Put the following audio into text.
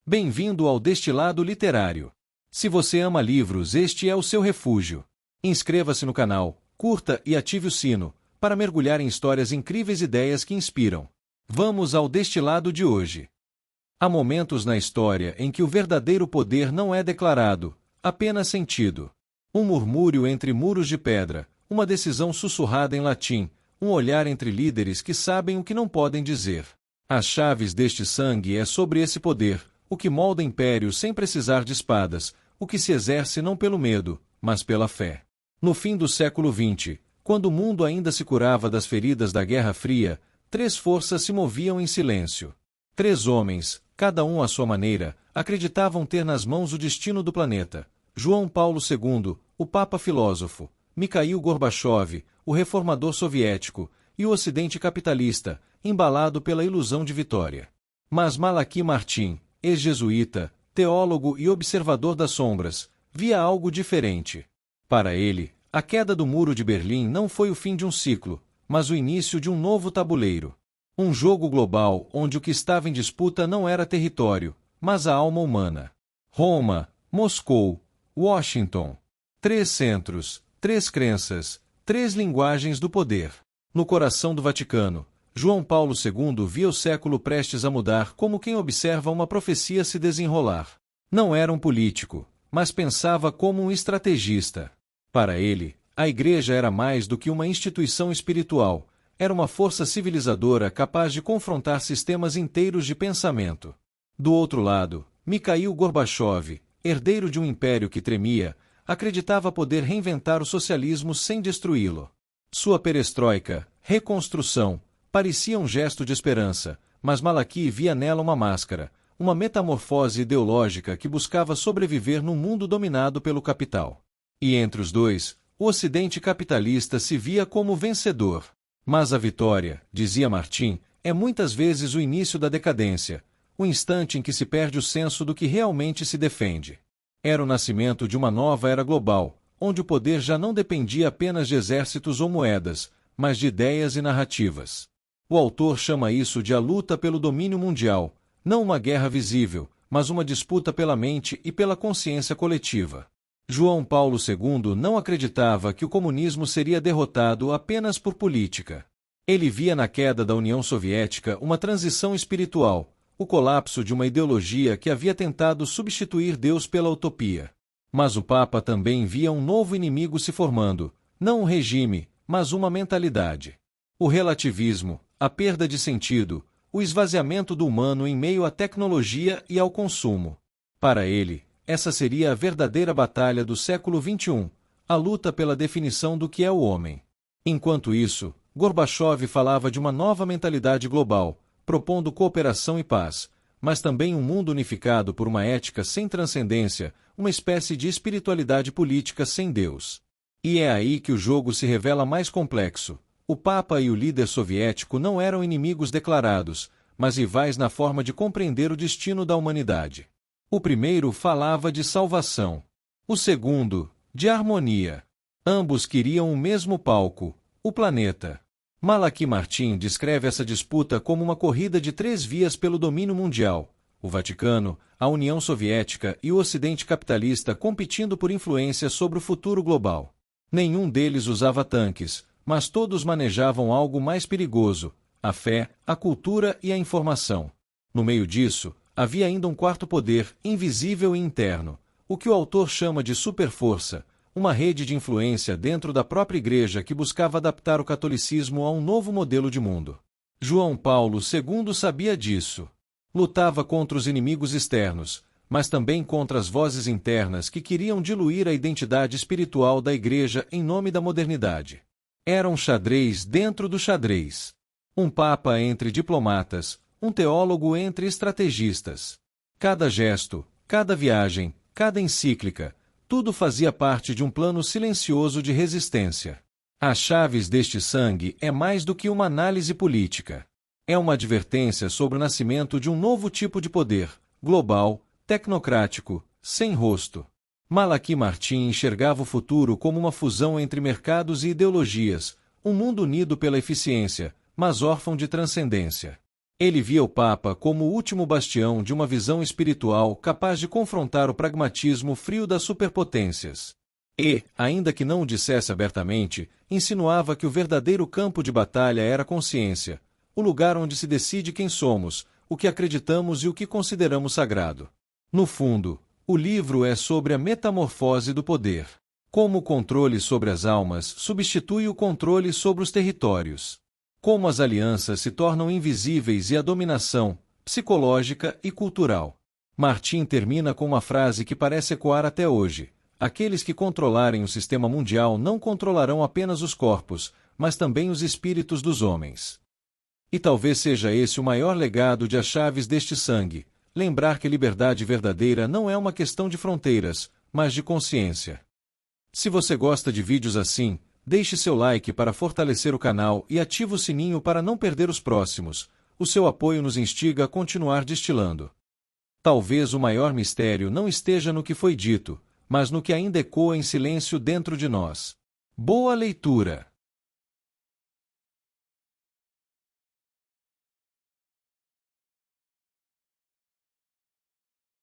Bem-vindo ao Destilado Literário. Se você ama livros, este é o seu refúgio. Inscreva-se no canal, curta e ative o sino, para mergulhar em histórias incríveis e ideias que inspiram. Vamos ao destilado de hoje. Há momentos na história em que o verdadeiro poder não é declarado, apenas sentido. Um murmúrio entre muros de pedra, uma decisão sussurrada em latim, um olhar entre líderes que sabem o que não podem dizer. As chaves deste sangue é sobre esse poder, o que molda impérios sem precisar de espadas, o que se exerce não pelo medo, mas pela fé. No fim do século XX, quando o mundo ainda se curava das feridas da Guerra Fria, três forças se moviam em silêncio. Três homens, cada um à sua maneira, acreditavam ter nas mãos o destino do planeta. João Paulo II, o Papa filósofo, Mikhail Gorbachev, o reformador soviético, e o Ocidente capitalista, embalado pela ilusão de vitória. Mas Malachi Martin, ex-jesuíta, teólogo e observador das sombras, via algo diferente. Para ele, a queda do Muro de Berlim não foi o fim de um ciclo, mas o início de um novo tabuleiro. Um jogo global onde o que estava em disputa não era território, mas a alma humana. Roma, Moscou, Washington. Três centros, três crenças, três linguagens do poder. No coração do Vaticano, João Paulo II via o século prestes a mudar como quem observa uma profecia se desenrolar. Não era um político, mas pensava como um estrategista. Para ele, a Igreja era mais do que uma instituição espiritual, era uma força civilizadora capaz de confrontar sistemas inteiros de pensamento. Do outro lado, Mikhail Gorbachev, herdeiro de um império que tremia, acreditava poder reinventar o socialismo sem destruí-lo. Sua perestroika, reconstrução, parecia um gesto de esperança, mas Malachi via nela uma máscara, uma metamorfose ideológica que buscava sobreviver num mundo dominado pelo capital. E entre os dois, o Ocidente capitalista se via como vencedor. Mas a vitória, dizia Martin, é muitas vezes o início da decadência, o instante em que se perde o senso do que realmente se defende. Era o nascimento de uma nova era global, onde o poder já não dependia apenas de exércitos ou moedas, mas de ideias e narrativas. O autor chama isso de a luta pelo domínio mundial, não uma guerra visível, mas uma disputa pela mente e pela consciência coletiva. João Paulo II não acreditava que o comunismo seria derrotado apenas por política. Ele via na queda da União Soviética uma transição espiritual, o colapso de uma ideologia que havia tentado substituir Deus pela utopia. Mas o Papa também via um novo inimigo se formando, não um regime, mas uma mentalidade. O relativismo, a perda de sentido, o esvaziamento do humano em meio à tecnologia e ao consumo. Para ele, essa seria a verdadeira batalha do século XXI, a luta pela definição do que é o homem. Enquanto isso, Gorbachev falava de uma nova mentalidade global, propondo cooperação e paz, mas também um mundo unificado por uma ética sem transcendência, uma espécie de espiritualidade política sem Deus. E é aí que o jogo se revela mais complexo. O Papa e o líder soviético não eram inimigos declarados, mas rivais na forma de compreender o destino da humanidade. O primeiro falava de salvação. O segundo, de harmonia. Ambos queriam o mesmo palco, o planeta. Malachi Martin descreve essa disputa como uma corrida de três vias pelo domínio mundial: o Vaticano, a União Soviética e o Ocidente capitalista competindo por influência sobre o futuro global. Nenhum deles usava tanques, mas todos manejavam algo mais perigoso: a fé, a cultura e a informação. No meio disso, havia ainda um quarto poder, invisível e interno, o que o autor chama de superforça, uma rede de influência dentro da própria Igreja que buscava adaptar o catolicismo a um novo modelo de mundo. João Paulo II sabia disso. Lutava contra os inimigos externos, mas também contra as vozes internas que queriam diluir a identidade espiritual da Igreja em nome da modernidade. Era um xadrez dentro do xadrez. Um papa entre diplomatas, um teólogo entre estrategistas. Cada gesto, cada viagem, cada encíclica, tudo fazia parte de um plano silencioso de resistência. As chaves deste sangue é mais do que uma análise política. É uma advertência sobre o nascimento de um novo tipo de poder, global, tecnocrático, sem rosto. Malachi Martin enxergava o futuro como uma fusão entre mercados e ideologias, um mundo unido pela eficiência, mas órfão de transcendência. Ele via o Papa como o último bastião de uma visão espiritual capaz de confrontar o pragmatismo frio das superpotências. E, ainda que não o dissesse abertamente, insinuava que o verdadeiro campo de batalha era a consciência, o lugar onde se decide quem somos, o que acreditamos e o que consideramos sagrado. No fundo, o livro é sobre a metamorfose do poder. Como o controle sobre as almas substitui o controle sobre os territórios. Como as alianças se tornam invisíveis e a dominação, psicológica e cultural. Martin termina com uma frase que parece ecoar até hoje: aqueles que controlarem o sistema mundial não controlarão apenas os corpos, mas também os espíritos dos homens. E talvez seja esse o maior legado de As Chaves deste Sangue, lembrar que liberdade verdadeira não é uma questão de fronteiras, mas de consciência. Se você gosta de vídeos assim, deixe seu like para fortalecer o canal e ative o sininho para não perder os próximos. O seu apoio nos instiga a continuar destilando. Talvez o maior mistério não esteja no que foi dito, mas no que ainda ecoa em silêncio dentro de nós. Boa leitura!